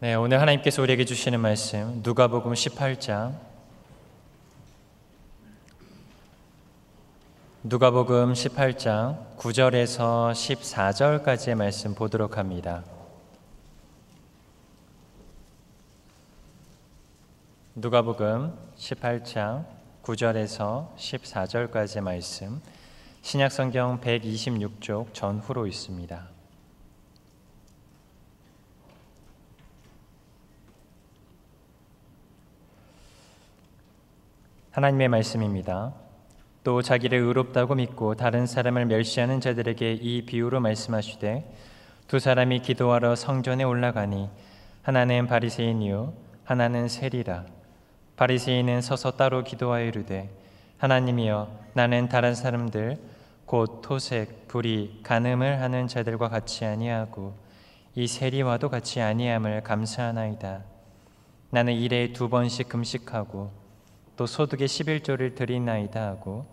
네, 오늘 하나님께서 우리에게 주시는 말씀 누가복음 18장 누가복음 18장 9절에서 14절까지의 말씀 보도록 합니다. 누가복음 18장 9절에서 14절까지의 말씀 신약성경 126쪽 전후로 있습니다. 하나님의 말씀입니다. 또 자기를 의롭다고 믿고 다른 사람을 멸시하는 자들에게 이 비유로 말씀하시되 두 사람이 기도하러 성전에 올라가니 하나는 바리새인이요 하나는 세리라. 바리새인은 서서 따로 기도하여 이르되 하나님이여 나는 다른 사람들 곧 토색, 불의, 간음을 하는 자들과 같이 아니하고 이 세리와도 같이 아니함을 감사하나이다. 나는 일에 2번씩 금식하고 또 소득의 11조를 드리나이다 하고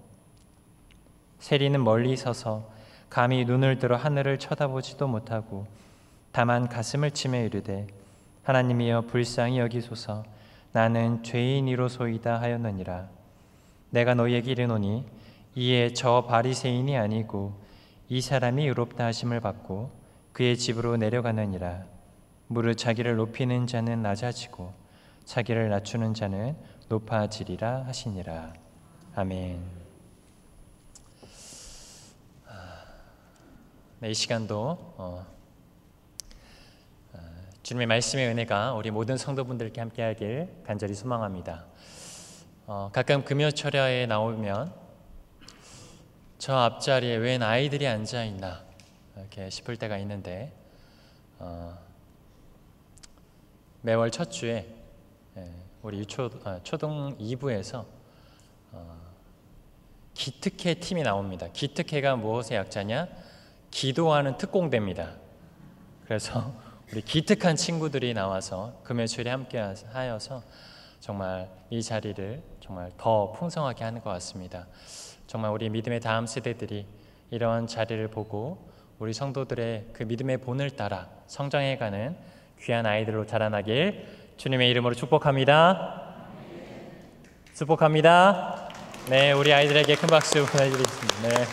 세리는 멀리 서서 감히 눈을 들어 하늘을 쳐다보지도 못하고 다만 가슴을 치며 이르되 하나님이여 불쌍히 여기소서 나는 죄인이로소이다 하였느니라. 내가 너희에게 이르노니 이에 저 바리새인이 아니고 이 사람이 의롭다 하심을 받고 그의 집으로 내려가느니라. 무릇 자기를 높이는 자는 낮아지고 자기를 낮추는 자는 높아지리라 하시니라. 아멘. 네, 이 시간도 주님의 말씀의 은혜가 우리 모든 성도분들께 함께하길 간절히 소망합니다. 가끔 금요철야에 나오면 저 앞자리에 웬 아이들이 앉아있나 이렇게 싶을 때가 있는데 매월 첫 주에 우리 초등 2부에서 기특회 팀이 나옵니다. 기특회가 무엇의 약자냐? 기도하는 특공대입니다. 그래서 우리 기특한 친구들이 나와서 금요일에 함께 하여서 정말 이 자리를 정말 더 풍성하게 하는 것 같습니다. 정말 우리 믿음의 다음 세대들이 이런 자리를 보고 우리 성도들의 그 믿음의 본을 따라 성장해가는 귀한 아이들로 자라나길 주님의 이름으로 축복합니다. 축복합니다. 네, 우리 아이들에게 큰 박수 보내드리겠습니다. 네.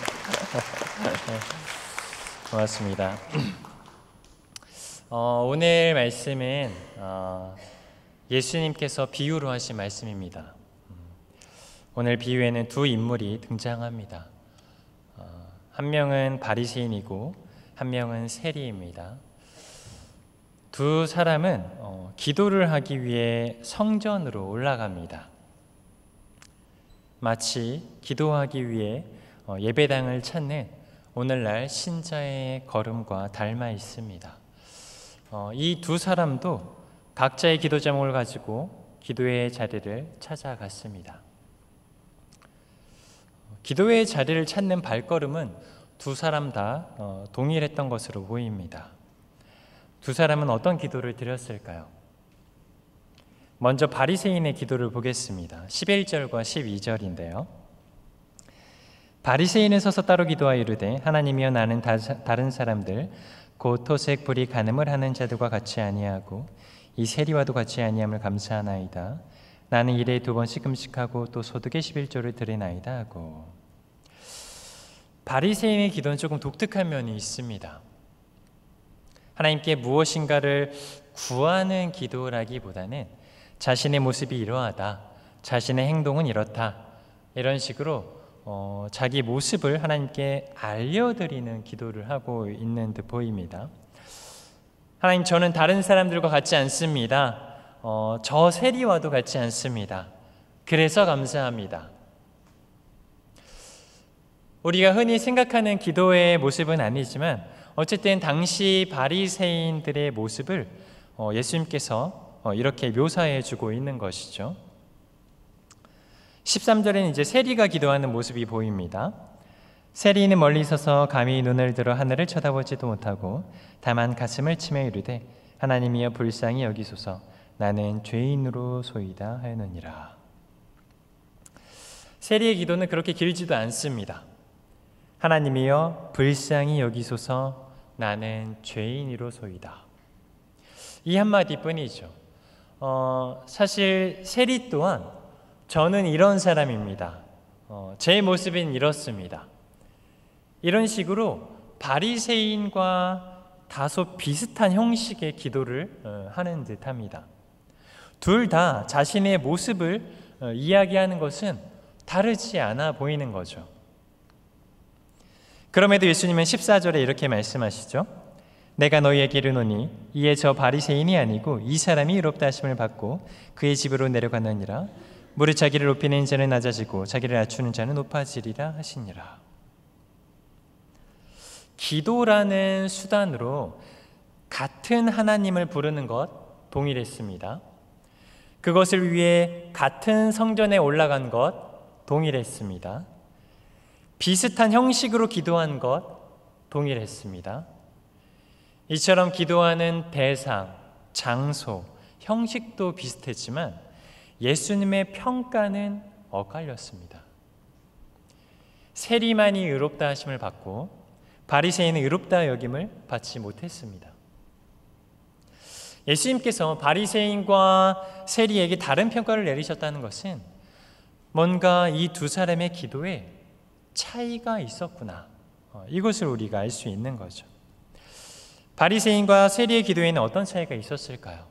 고맙습니다. 오늘 말씀은 예수님께서 비유로 하신 말씀입니다. 오늘 비유에는 두 인물이 등장합니다. 한 명은 바리새인이고 한 명은 세리입니다. 두 사람은 기도를 하기 위해 성전으로 올라갑니다. 마치 기도하기 위해 예배당을 찾는 오늘날 신자의 걸음과 닮아 있습니다. 이 두 사람도 각자의 기도 제목을 가지고 기도의 자리를 찾아갔습니다. 기도의 자리를 찾는 발걸음은 두 사람 다 동일했던 것으로 보입니다. 두 사람은 어떤 기도를 드렸을까요? 먼저 바리새인의 기도를 보겠습니다. 11절과 12절인데요. 바리새인은 서서 따로 기도하여 이르되 하나님이여 나는 다른 사람들 곧 토색, 불의, 간음을 하는 자들과 같이 아니하고 이 세리와도 같이 아니함을 감사하나이다. 나는 일에 2번씩 금식하고 또 소득의 11조를 드리나이다 하고 바리새인의 기도는 조금 독특한 면이 있습니다. 하나님께 무엇인가를 구하는 기도라기보다는 자신의 모습이 이러하다, 자신의 행동은 이렇다 이런 식으로 자기 모습을 하나님께 알려드리는 기도를 하고 있는 듯 보입니다. 하나님, 저는 다른 사람들과 같지 않습니다. 저 세리와도 같지 않습니다. 그래서 감사합니다. 우리가 흔히 생각하는 기도의 모습은 아니지만 어쨌든 당시 바리새인들의 모습을 예수님께서 이렇게 묘사해 주고 있는 것이죠. 13절에는 이제 세리가 기도하는 모습이 보입니다. 세리는 멀리 서서 감히 눈을 들어 하늘을 쳐다보지도 못하고 다만 가슴을 치며 이르되 하나님이여 불쌍히 여기소서 나는 죄인으로소이다 하였느니라. 세리의 기도는 그렇게 길지도 않습니다. 하나님이여 불쌍히 여기소서 나는 죄인이로소이다. 이 한마디뿐이죠. 사실 세리 또한 저는 이런 사람입니다. 제 모습은 이렇습니다. 이런 식으로 바리새인과 다소 비슷한 형식의 기도를 하는 듯합니다. 둘 다 자신의 모습을 이야기하는 것은 다르지 않아 보이는 거죠. 그럼에도 예수님은 14절에 이렇게 말씀하시죠. 내가 너희에게 이르노니 이에 저 바리새인이 아니고 이 사람이 의롭다 하심을 받고 그의 집으로 내려가느니라. 무릇 자기를 높이는 자는 낮아지고 자기를 낮추는 자는 높아지리라 하시니라. 기도라는 수단으로 같은 하나님을 부르는 것 동일했습니다. 그것을 위해 같은 성전에 올라간 것 동일했습니다. 비슷한 형식으로 기도한 것 동일했습니다. 이처럼 기도하는 대상, 장소, 형식도 비슷했지만 예수님의 평가는 엇갈렸습니다. 세리만이 의롭다 하심을 받고 바리새인은 의롭다 여김을 받지 못했습니다. 예수님께서 바리새인과 세리에게 다른 평가를 내리셨다는 것은 뭔가 이 두 사람의 기도에 차이가 있었구나, 이것을 우리가 알 수 있는 거죠. 바리새인과 세리의 기도에는 어떤 차이가 있었을까요?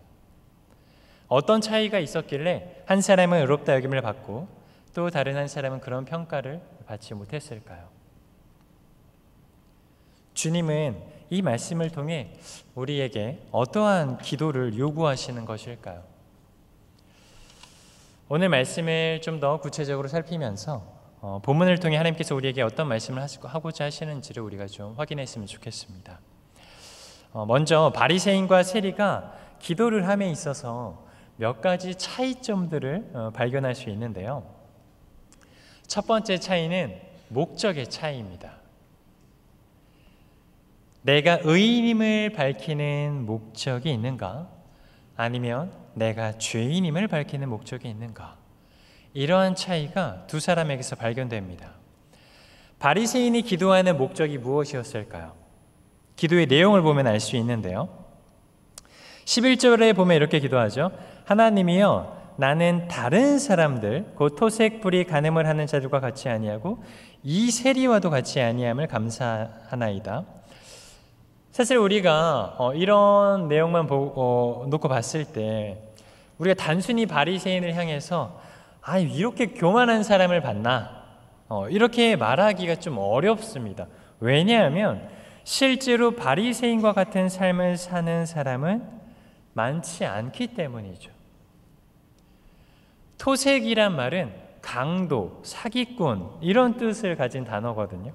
어떤 차이가 있었길래 한 사람은 의롭다 여김을 받고 또 다른 한 사람은 그런 평가를 받지 못했을까요? 주님은 이 말씀을 통해 우리에게 어떠한 기도를 요구하시는 것일까요? 오늘 말씀을 좀 더 구체적으로 살피면서 본문을 통해 하나님께서 우리에게 어떤 말씀을 하고자 하시는지를 우리가 좀 확인했으면 좋겠습니다. 먼저 바리새인과 세리가 기도를 함에 있어서 몇 가지 차이점들을 발견할 수 있는데요. 첫 번째 차이는 목적의 차이입니다. 내가 의인임을 밝히는 목적이 있는가? 아니면 내가 죄인임을 밝히는 목적이 있는가? 이러한 차이가 두 사람에게서 발견됩니다. 바리새인이 기도하는 목적이 무엇이었을까요? 기도의 내용을 보면 알 수 있는데요. 11절에 보면 이렇게 기도하죠. 하나님이여, 나는 다른 사람들 곧 토색 불이 간음을 하는 자들과 같이 아니하고 이 세리와도 같이 아니함을 감사하나이다. 사실 우리가 이런 내용만 놓고 봤을 때 우리가 단순히 바리새인을 향해서 이렇게 교만한 사람을 봤나, 이렇게 말하기가 좀 어렵습니다. 왜냐하면 실제로 바리새인과 같은 삶을 사는 사람은 많지 않기 때문이죠. 토색이란 말은 강도, 사기꾼 이런 뜻을 가진 단어거든요.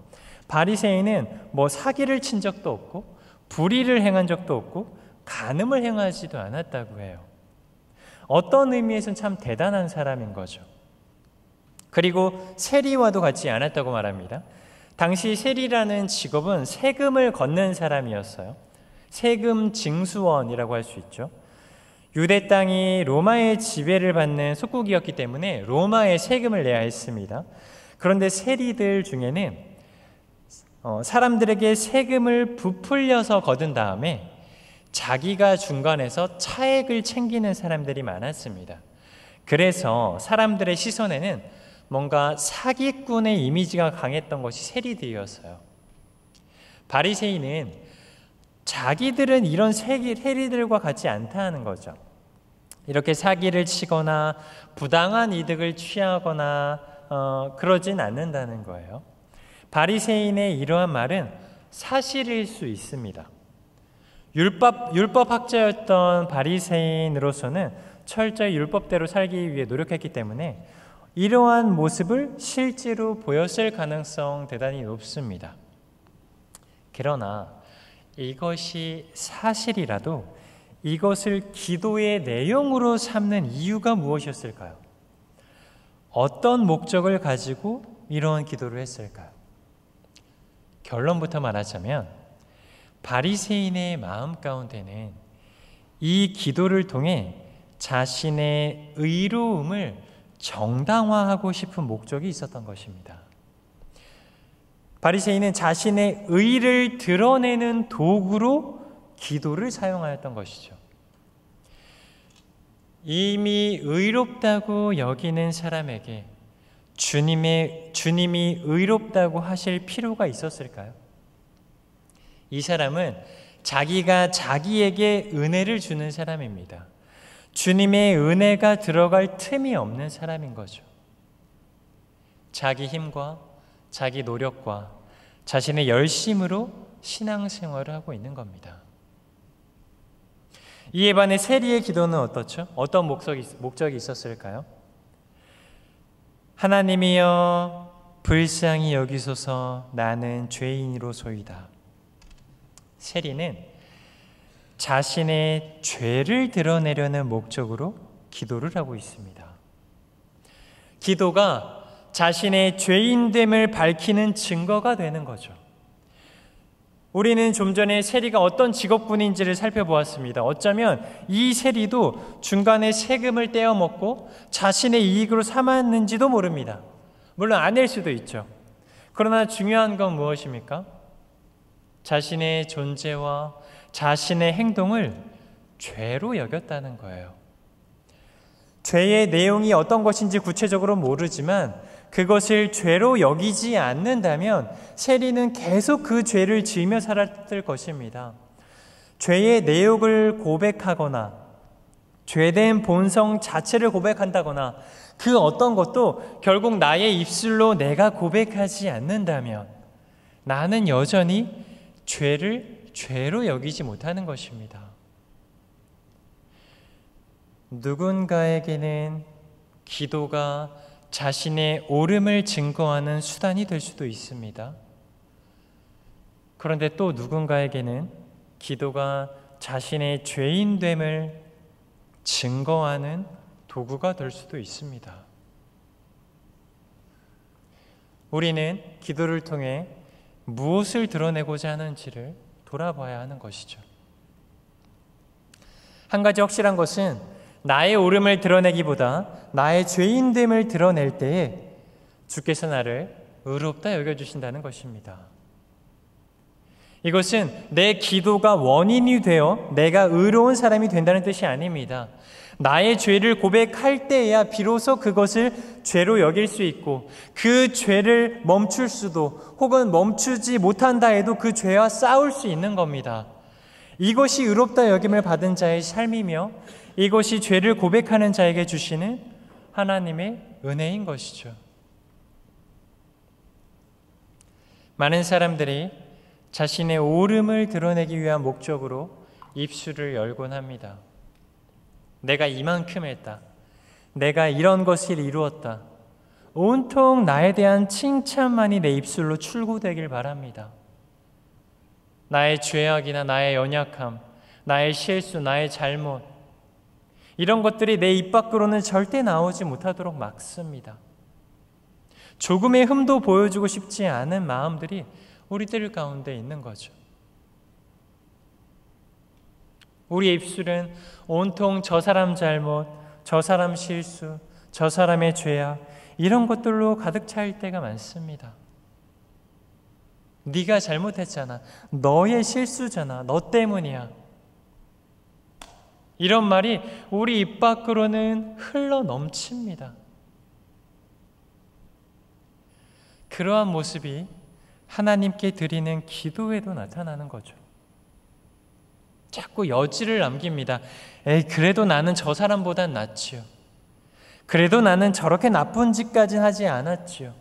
바리새인은 사기를 친 적도 없고 불의를 행한 적도 없고 간음을 행하지도 않았다고 해요. 어떤 의미에서는 참 대단한 사람인 거죠. 그리고 세리와도 같지 않았다고 말합니다. 당시 세리라는 직업은 세금을 걷는 사람이었어요. 세금 징수원이라고 할 수 있죠. 유대 땅이 로마의 지배를 받는 속국이었기 때문에 로마에 세금을 내야 했습니다. 그런데 세리들 중에는 사람들에게 세금을 부풀려서 거둔 다음에 자기가 중간에서 차액을 챙기는 사람들이 많았습니다. 그래서 사람들의 시선에는 뭔가 사기꾼의 이미지가 강했던 것이 세리들이었어요. 바리새인은 자기들은 이런 세리들과 같지 않다는 거죠. 이렇게 사기를 치거나 부당한 이득을 취하거나 그러진 않는다는 거예요. 바리새인의 이러한 말은 사실일 수 있습니다. 율법학자였던 바리새인으로서는 철저히 율법대로 살기 위해 노력했기 때문에 이러한 모습을 실제로 보였을 가능성 대단히 높습니다. 그러나 이것이 사실이라도 이것을 기도의 내용으로 삼는 이유가 무엇이었을까요? 어떤 목적을 가지고 이러한 기도를 했을까요? 결론부터 말하자면 바리새인의 마음 가운데는 이 기도를 통해 자신의 의로움을 정당화하고 싶은 목적이 있었던 것입니다. 바리새인은 자신의 의를 드러내는 도구로 기도를 사용하였던 것이죠. 이미 의롭다고 여기는 사람에게 주님이 의롭다고 하실 필요가 있었을까요? 이 사람은 자기가 자기에게 은혜를 주는 사람입니다. 주님의 은혜가 들어갈 틈이 없는 사람인 거죠. 자기 힘과 자기 노력과 자신의 열심으로 신앙생활을 하고 있는 겁니다. 이에 반해 세리의 기도는 어떻죠? 어떤 목적이 있었을까요? 하나님이여 불쌍히 여기소서 나는 죄인이로소이다. 세리는 자신의 죄를 드러내려는 목적으로 기도를 하고 있습니다. 기도가 자신의 죄인됨을 밝히는 증거가 되는 거죠. 우리는 좀 전에 세리가 어떤 직업군인지를 살펴보았습니다. 어쩌면 이 세리도 중간에 세금을 떼어먹고 자신의 이익으로 삼았는지도 모릅니다. 물론 아닐 수도 있죠. 그러나 중요한 건 무엇입니까? 자신의 존재와 자신의 행동을 죄로 여겼다는 거예요. 죄의 내용이 어떤 것인지 구체적으로 모르지만 그것을 죄로 여기지 않는다면 세리는 계속 그 죄를 지으며 살았을 것입니다. 죄의 내용을 고백하거나 죄된 본성 자체를 고백한다거나 그 어떤 것도 결국 나의 입술로 내가 고백하지 않는다면 나는 여전히 죄를 죄로 여기지 못하는 것입니다. 누군가에게는 기도가 자신의 옳음을 증거하는 수단이 될 수도 있습니다. 그런데 또 누군가에게는 기도가 자신의 죄인됨을 증거하는 도구가 될 수도 있습니다. 우리는 기도를 통해 무엇을 드러내고자 하는지를 돌아봐야 하는 것이죠. 한 가지 확실한 것은 나의 옳음을 드러내기보다 나의 죄인됨을 드러낼 때에 주께서 나를 의롭다 여겨주신다는 것입니다. 이것은 내 기도가 원인이 되어 내가 의로운 사람이 된다는 뜻이 아닙니다. 나의 죄를 고백할 때에야 비로소 그것을 죄로 여길 수 있고 그 죄를 멈출 수도 혹은 멈추지 못한다 해도 그 죄와 싸울 수 있는 겁니다. 이것이 의롭다 여김을 받은 자의 삶이며 이것이 죄를 고백하는 자에게 주시는 하나님의 은혜인 것이죠. 많은 사람들이 자신의 옳음을 드러내기 위한 목적으로 입술을 열곤 합니다. 내가 이만큼 했다. 내가 이런 것을 이루었다. 온통 나에 대한 칭찬만이 내 입술로 출구되길 바랍니다. 나의 죄악이나 나의 연약함, 나의 실수, 나의 잘못 이런 것들이 내 입 밖으로는 절대 나오지 못하도록 막습니다. 조금의 흠도 보여주고 싶지 않은 마음들이 우리들 가운데 있는 거죠. 우리의 입술은 온통 저 사람 잘못, 저 사람 실수, 저 사람의 죄악 이런 것들로 가득 차일 때가 많습니다. 네가 잘못했잖아. 너의 실수잖아. 너 때문이야. 이런 말이 우리 입 밖으로는 흘러 넘칩니다. 그러한 모습이 하나님께 드리는 기도에도 나타나는 거죠. 자꾸 여지를 남깁니다. 에이, 그래도 나는 저 사람보단 낫지요. 그래도 나는 저렇게 나쁜 짓까지는 하지 않았지요.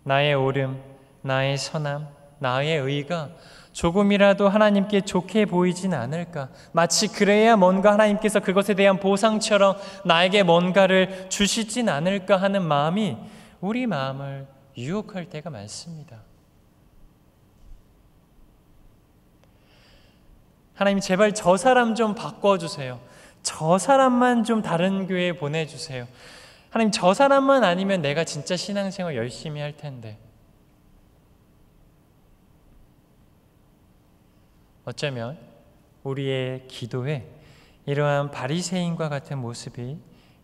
나의 옳음, 나의 선함, 나의 의가 조금이라도 하나님께 좋게 보이진 않을까? 마치 그래야 뭔가 하나님께서 그것에 대한 보상처럼 나에게 뭔가를 주시진 않을까 하는 마음이 우리 마음을 유혹할 때가 많습니다. 하나님 제발 저 사람 좀 바꿔주세요. 저 사람만 좀 다른 교회에 보내주세요. 하나님 저 사람만 아니면 내가 진짜 신앙생활 열심히 할 텐데. 어쩌면 우리의 기도에 이러한 바리새인과 같은 모습이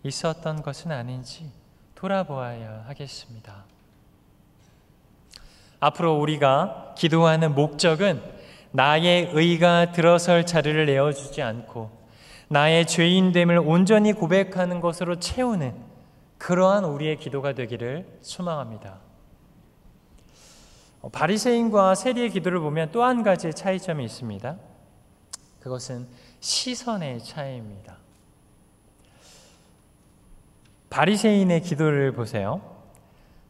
있었던 것은 아닌지 돌아보아야 하겠습니다. 앞으로 우리가 기도하는 목적은 나의 의가 들어설 자리를 내어주지 않고 나의 죄인됨을 온전히 고백하는 것으로 채우는 그러한 우리의 기도가 되기를 소망합니다. 바리새인과 세리의 기도를 보면 또 한 가지의 차이점이 있습니다. 그것은 시선의 차이입니다. 바리새인의 기도를 보세요.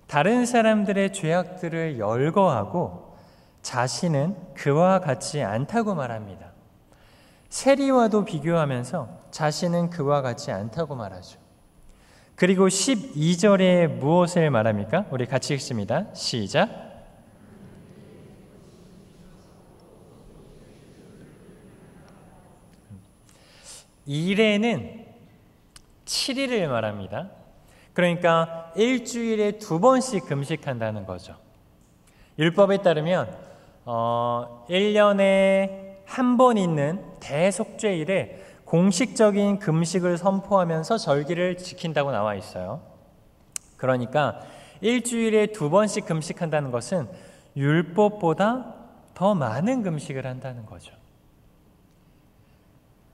다른 사람들의 죄악들을 열거하고 자신은 그와 같지 않다고 말합니다. 세리와도 비교하면서 자신은 그와 같지 않다고 말하죠. 그리고 12절에 무엇을 말합니까? 우리 같이 읽습니다. 시작. 일에는 7일을 말합니다. 그러니까 일주일에 2번씩 금식한다는 거죠. 율법에 따르면 1년에 한 번 있는 대속죄일에 공식적인 금식을 선포하면서 절기를 지킨다고 나와 있어요. 그러니까 일주일에 2번씩 금식한다는 것은 율법보다 더 많은 금식을 한다는 거죠.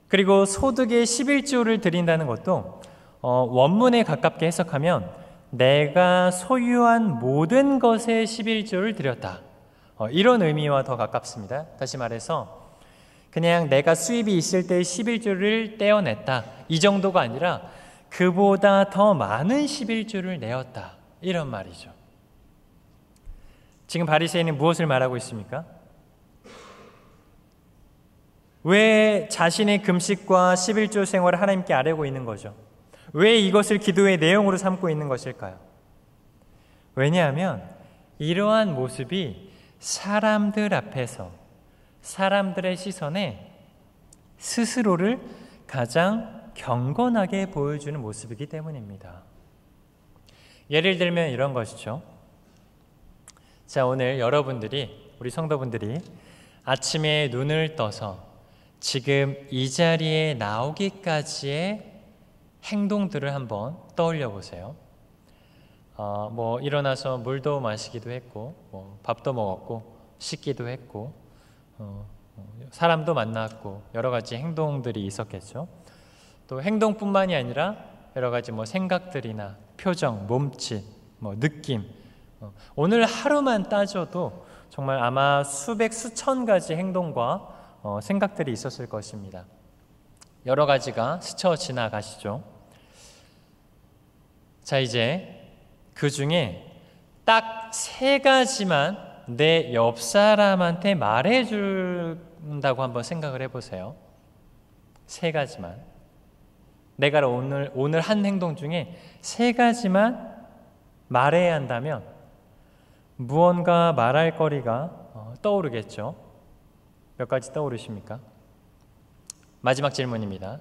그리고 소득의 11조를 드린다는 것도 원문에 가깝게 해석하면 내가 소유한 모든 것의 11조를 드렸다. 이런 의미와 더 가깝습니다. 다시 말해서 그냥 내가 수입이 있을 때 11조를 떼어냈다. 이 정도가 아니라 그보다 더 많은 11조를 내었다. 이런 말이죠. 지금 바리새인은 무엇을 말하고 있습니까? 왜 자신의 금식과 11조 생활을 하나님께 아뢰고 있는 거죠? 왜 이것을 기도의 내용으로 삼고 있는 것일까요? 왜냐하면 이러한 모습이 사람들 앞에서 사람들의 시선에 스스로를 가장 경건하게 보여주는 모습이기 때문입니다. 예를 들면 이런 것이죠. 자, 오늘 여러분들이, 우리 성도분들이 아침에 눈을 떠서 지금 이 자리에 나오기까지의 행동들을 한번 떠올려 보세요. 일어나서 물도 마시기도 했고, 밥도 먹었고, 씻기도 했고, 사람도 만났고, 여러 가지 행동들이 있었겠죠. 또 행동뿐만이 아니라 여러 가지 생각들이나 표정, 몸짓, 느낌. 오늘 하루만 따져도 정말 아마 수백, 수천 가지 행동과 생각들이 있었을 것입니다. 여러 가지가 스쳐 지나가시죠. 자, 이제 그 중에 딱 3가지만 내 옆 사람한테 말해준다고 한번 생각을 해보세요. 3가지만. 내가 오늘 한 행동 중에 3가지만 말해야 한다면 무언가 말할 거리가 떠오르겠죠. 몇 가지 떠오르십니까? 마지막 질문입니다.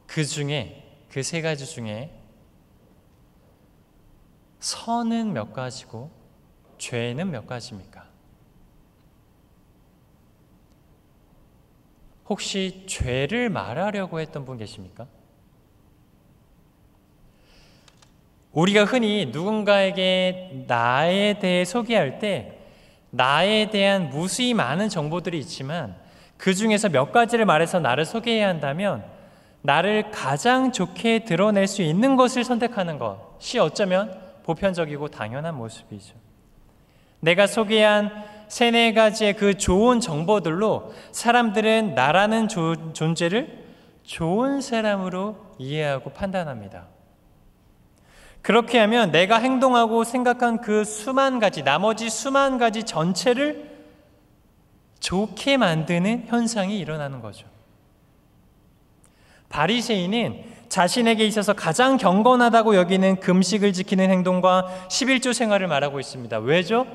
그 3가지 중에 선은 몇 가지고 죄는 몇 가지입니까? 혹시 죄를 말하려고 했던 분 계십니까? 우리가 흔히 누군가에게 나에 대해 소개할 때 나에 대한 무수히 많은 정보들이 있지만 그 중에서 몇 가지를 말해서 나를 소개해야 한다면 나를 가장 좋게 드러낼 수 있는 것을 선택하는 것이 어쩌면 보편적이고 당연한 모습이죠. 내가 소개한 3-4가지의 그 좋은 정보들로 사람들은 나라는 존재를 좋은 사람으로 이해하고 판단합니다. 그렇게 하면 내가 행동하고 생각한 그 나머지 수만 가지 전체를 좋게 만드는 현상이 일어나는 거죠. 바리새인은 자신에게 있어서 가장 경건하다고 여기는 금식을 지키는 행동과 11조 생활을 말하고 있습니다. 왜죠?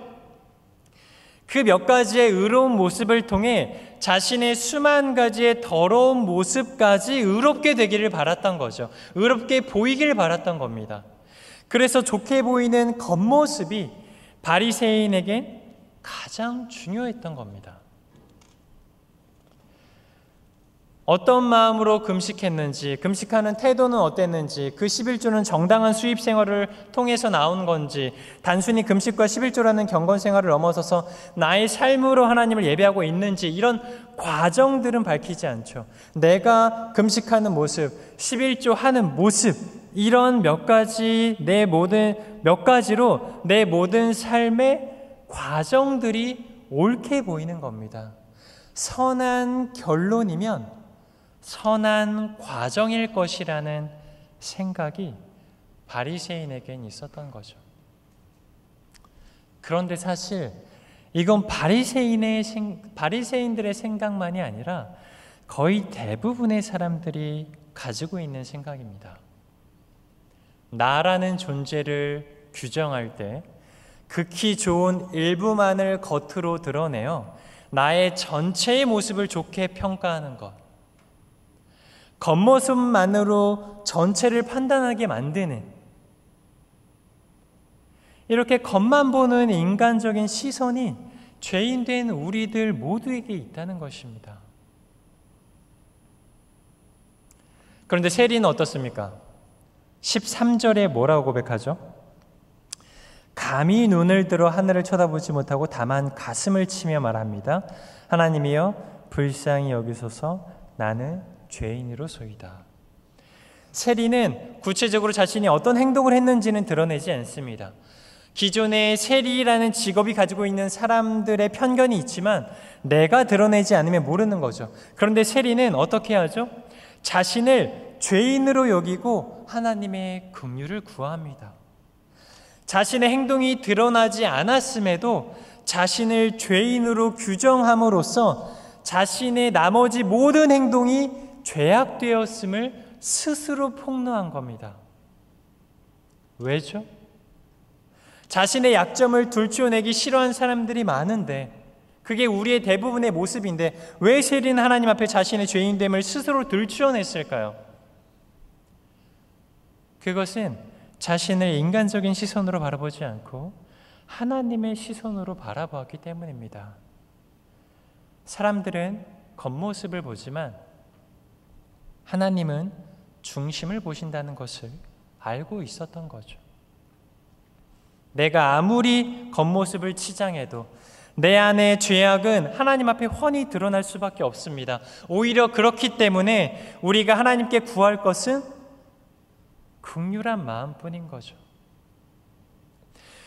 그 몇 가지의 의로운 모습을 통해 자신의 수만 가지의 더러운 모습까지 의롭게 되기를 바랐던 거죠. 의롭게 보이기를 바랐던 겁니다. 그래서 좋게 보이는 겉모습이 바리새인에게 가장 중요했던 겁니다. 어떤 마음으로 금식했는지, 금식하는 태도는 어땠는지, 그 11조는 정당한 수입 생활을 통해서 나온 건지, 단순히 금식과 11조라는 경건 생활을 넘어서서 나의 삶으로 하나님을 예배하고 있는지, 이런 과정들은 밝히지 않죠. 내가 금식하는 모습, 11조 하는 모습, 이런 몇 가지로 내 모든 삶의 과정들이 옳게 보이는 겁니다. 선한 결론이면 선한 과정일 것이라는 생각이 바리새인에겐 있었던 거죠. 그런데 사실 이건 바리새인들의 생각만이 아니라 거의 대부분의 사람들이 가지고 있는 생각입니다. 나라는 존재를 규정할 때 극히 좋은 일부만을 겉으로 드러내어 나의 전체의 모습을 좋게 평가하는 것, 겉모습만으로 전체를 판단하게 만드는, 이렇게 겉만 보는 인간적인 시선이 죄인된 우리들 모두에게 있다는 것입니다. 그런데 세리는 어떻습니까? 13절에 뭐라고 고백하죠? 감히 눈을 들어 하늘을 쳐다보지 못하고 다만 가슴을 치며 말합니다. 하나님이여 불쌍히 여기소서, 나는 죄인으로소이다. 세리는 구체적으로 자신이 어떤 행동을 했는지는 드러내지 않습니다. 기존의 세리라는 직업이 가지고 있는 사람들의 편견이 있지만 내가 드러내지 않으면 모르는 거죠. 그런데 세리는 어떻게 하죠? 자신을 죄인으로 여기고 하나님의 긍휼을 구합니다. 자신의 행동이 드러나지 않았음에도 자신을 죄인으로 규정함으로써 자신의 나머지 모든 행동이 죄악되었음을 스스로 폭로한 겁니다. 왜죠? 자신의 약점을 들추어내기 싫어하는 사람들이 많은데, 그게 우리의 대부분의 모습인데 왜 세리는 하나님 앞에 자신의 죄인됨을 스스로 들추어냈을까요? 그것은 자신을 인간적인 시선으로 바라보지 않고 하나님의 시선으로 바라보았기 때문입니다. 사람들은 겉모습을 보지만 하나님은 중심을 보신다는 것을 알고 있었던 거죠. 내가 아무리 겉모습을 치장해도 내 안의 죄악은 하나님 앞에 훤히 드러날 수밖에 없습니다. 오히려 그렇기 때문에 우리가 하나님께 구할 것은 긍휼한 마음뿐인 거죠.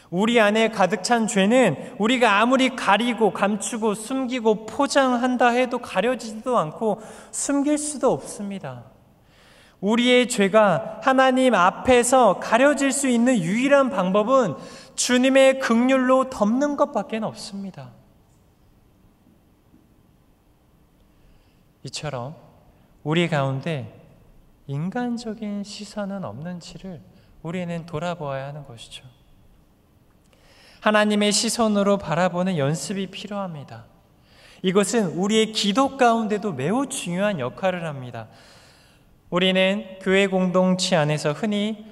우리 안에 가득 찬 죄는 우리가 아무리 가리고 감추고 숨기고 포장한다 해도 가려지지도 않고 숨길 수도 없습니다. 우리의 죄가 하나님 앞에서 가려질 수 있는 유일한 방법은 주님의 긍휼로 덮는 것밖에 없습니다. 이처럼 우리 가운데 인간적인 시선은 없는지를 우리는 돌아보아야 하는 것이죠. 하나님의 시선으로 바라보는 연습이 필요합니다. 이것은 우리의 기도 가운데도 매우 중요한 역할을 합니다. 우리는 교회 공동체 안에서 흔히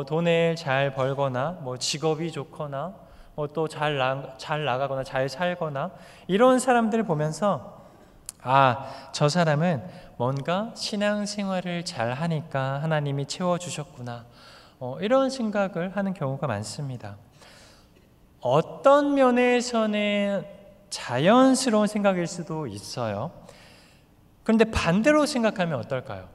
돈을 잘 벌거나 직업이 좋거나 또 잘 나가거나 잘 살거나 이런 사람들을 보면서 저 사람은 뭔가 신앙생활을 잘 하니까 하나님이 채워주셨구나, 이런 생각을 하는 경우가 많습니다. 어떤 면에서는 자연스러운 생각일 수도 있어요. 그런데 반대로 생각하면 어떨까요?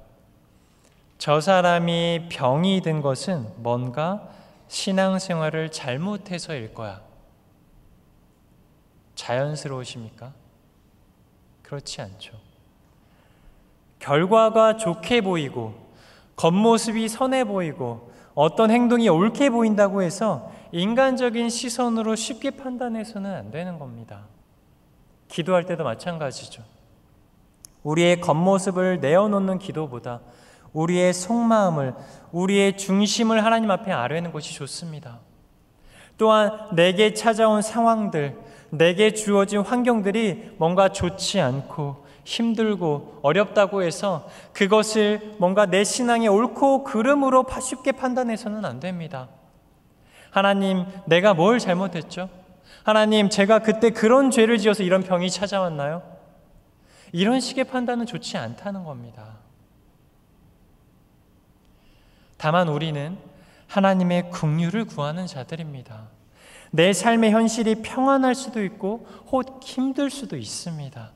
저 사람이 병이 든 것은 뭔가 신앙생활을 잘못해서일 거야. 자연스러우십니까? 그렇지 않죠. 결과가 좋게 보이고 겉모습이 선해 보이고 어떤 행동이 옳게 보인다고 해서 인간적인 시선으로 쉽게 판단해서는 안 되는 겁니다. 기도할 때도 마찬가지죠. 우리의 겉모습을 내어놓는 기도보다 우리의 속마음을, 우리의 중심을 하나님 앞에 아뢰는 것이 좋습니다. 또한 내게 찾아온 상황들, 내게 주어진 환경들이 뭔가 좋지 않고 힘들고 어렵다고 해서 그것을 뭔가 내 신앙의 옳고 그름으로 쉽게 판단해서는 안 됩니다. 하나님, 내가 뭘 잘못했죠? 하나님, 제가 그때 그런 죄를 지어서 이런 병이 찾아왔나요? 이런 식의 판단은 좋지 않다는 겁니다. 다만 우리는 하나님의 긍휼을 구하는 자들입니다. 내 삶의 현실이 평안할 수도 있고 혹 힘들 수도 있습니다.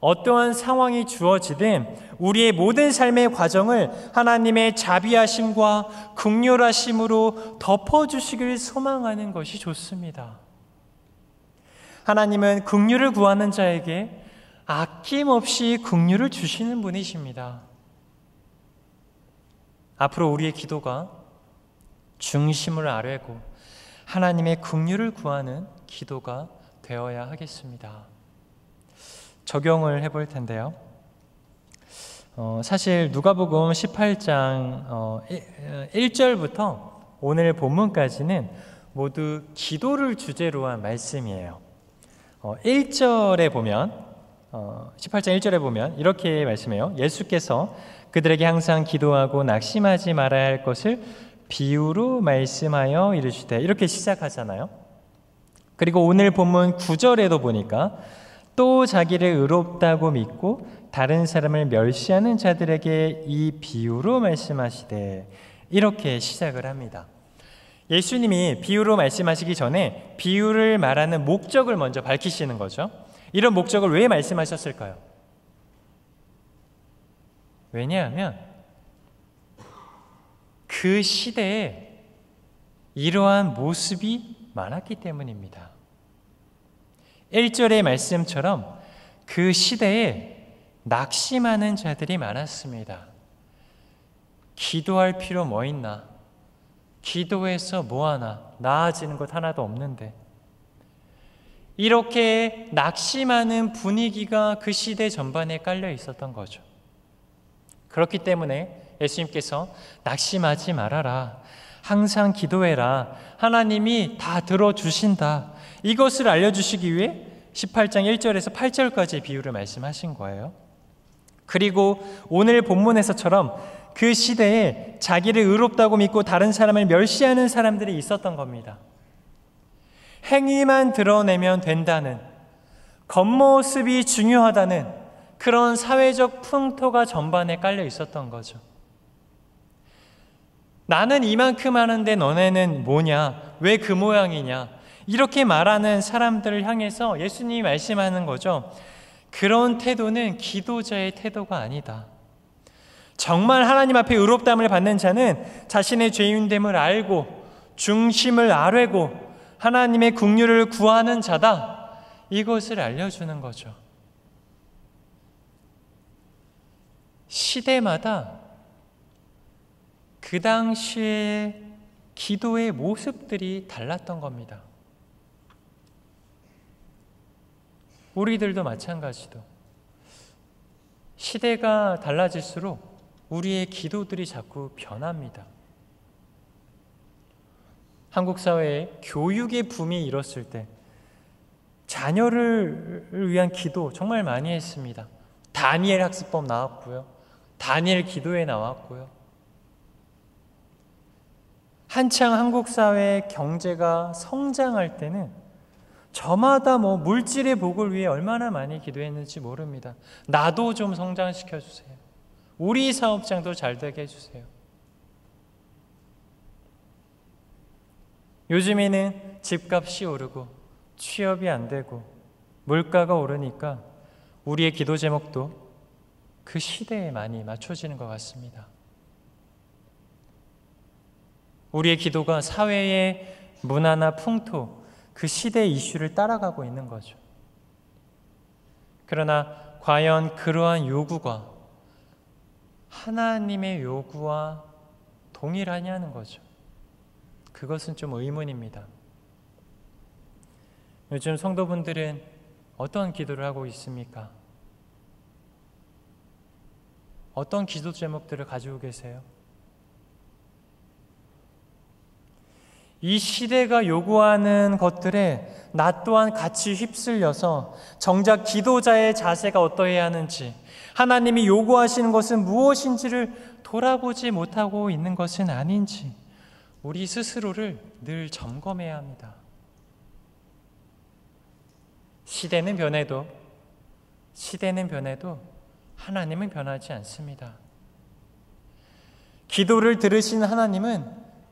어떠한 상황이 주어지든 우리의 모든 삶의 과정을 하나님의 자비하심과 긍휼하심으로 덮어주시길 소망하는 것이 좋습니다. 하나님은 긍휼을 구하는 자에게 아낌없이 긍휼을 주시는 분이십니다. 앞으로 우리의 기도가 중심을 아뢰고 하나님의 긍휼을 구하는 기도가 되어야 하겠습니다. 적용을 해볼 텐데요. 사실 누가복음 18장 1절부터 오늘 본문까지는 모두 기도를 주제로 한 말씀이에요. 1절에 보면 18장 1절에 보면 이렇게 말씀해요. 예수께서 그들에게 항상 기도하고 낙심하지 말아야 할 것을 비유로 말씀하여 이르시되, 이렇게 시작하잖아요. 그리고 오늘 본문 9절에도 보니까 또 자기를 의롭다고 믿고 다른 사람을 멸시하는 자들에게 이 비유로 말씀하시되, 이렇게 시작을 합니다. 예수님이 비유로 말씀하시기 전에 비유를 말하는 목적을 먼저 밝히시는 거죠. 이런 목적을 왜 말씀하셨을까요? 왜냐하면 그 시대에 이러한 모습이 많았기 때문입니다. 1절의 말씀처럼 그 시대에 낙심하는 자들이 많았습니다. 기도할 필요 뭐 있나? 기도해서 뭐하나? 나아지는 것 하나도 없는데. 이렇게 낙심하는 분위기가 그 시대 전반에 깔려 있었던 거죠. 그렇기 때문에 예수님께서 낙심하지 말아라, 항상 기도해라, 하나님이 다 들어주신다, 이것을 알려주시기 위해 18장 1절에서 8절까지 비유를 말씀하신 거예요. 그리고 오늘 본문에서처럼 그 시대에 자기를 의롭다고 믿고 다른 사람을 멸시하는 사람들이 있었던 겁니다. 행위만 드러내면 된다는, 겉모습이 중요하다는 그런 사회적 풍토가 전반에 깔려 있었던 거죠. 나는 이만큼 하는데 너네는 뭐냐? 왜 그 모양이냐? 이렇게 말하는 사람들을 향해서 예수님이 말씀하는 거죠. 그런 태도는 기도자의 태도가 아니다. 정말 하나님 앞에 의롭다함을 받는 자는 자신의 죄인됨을 알고 중심을 아뢰고 하나님의 긍휼을 구하는 자다, 이것을 알려주는 거죠. 시대마다 그 당시의 기도의 모습들이 달랐던 겁니다. 우리들도 마찬가지도 시대가 달라질수록 우리의 기도들이 자꾸 변합니다. 한국 사회에 교육의 붐이 일었을 때 자녀를 위한 기도 정말 많이 했습니다. 다니엘 학습법 나왔고요. 다니엘 기도회 나왔고요. 한창 한국 사회 경제가 성장할 때는 저마다 물질의 복을 위해 얼마나 많이 기도했는지 모릅니다. 나도 좀 성장시켜 주세요. 우리 사업장도 잘 되게 해주세요. 요즘에는 집값이 오르고 취업이 안 되고 물가가 오르니까 우리의 기도 제목도 그 시대에 많이 맞춰지는 것 같습니다. 우리의 기도가 사회의 문화나 풍토, 그 시대의 이슈를 따라가고 있는 거죠. 그러나 과연 그러한 요구가 하나님의 요구와 동일하냐는 거죠. 그것은 좀 의문입니다. 요즘 성도분들은 어떤 기도를 하고 있습니까? 어떤 기도 제목들을 가지고 계세요? 이 시대가 요구하는 것들에 나 또한 같이 휩쓸려서 정작 기도자의 자세가 어떠해야 하는지, 하나님이 요구하시는 것은 무엇인지를 돌아보지 못하고 있는 것은 아닌지 우리 스스로를 늘 점검해야 합니다. 시대는 변해도 시대는 변해도 하나님은 변하지 않습니다. 기도를 들으신 하나님은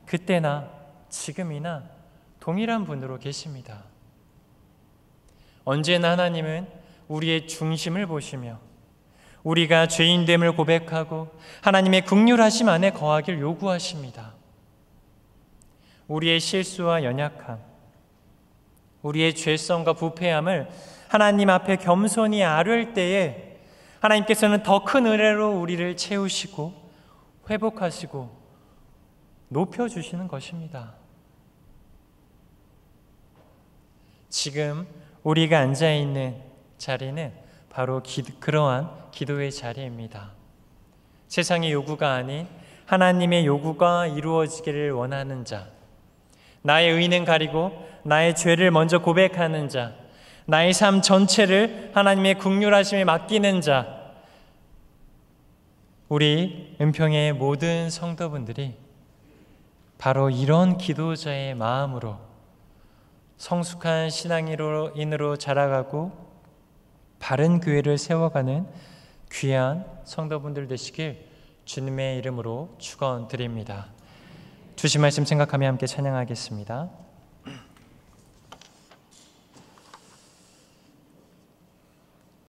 그때나 지금이나 동일한 분으로 계십니다. 언제나 하나님은 우리의 중심을 보시며 우리가 죄인됨을 고백하고 하나님의 긍휼하심 안에 거하길 요구하십니다. 우리의 실수와 연약함, 우리의 죄성과 부패함을 하나님 앞에 겸손히 아뢰을 때에 하나님께서는 더 큰 은혜로 우리를 채우시고 회복하시고 높여주시는 것입니다. 지금 우리가 앉아있는 자리는 바로 그러한 기도의 자리입니다. 세상의 요구가 아닌 하나님의 요구가 이루어지기를 원하는 자, 나의 의는 가리고 나의 죄를 먼저 고백하는 자, 나의 삶 전체를 하나님의 긍휼하심에 맡기는 자, 우리 은평의 모든 성도분들이 바로 이런 기도자의 마음으로 성숙한 신앙인으로 자라가고 바른 교회를 세워가는 귀한 성도분들 되시길 주님의 이름으로 축원드립니다. 주신 말씀 생각하며 함께 찬양하겠습니다.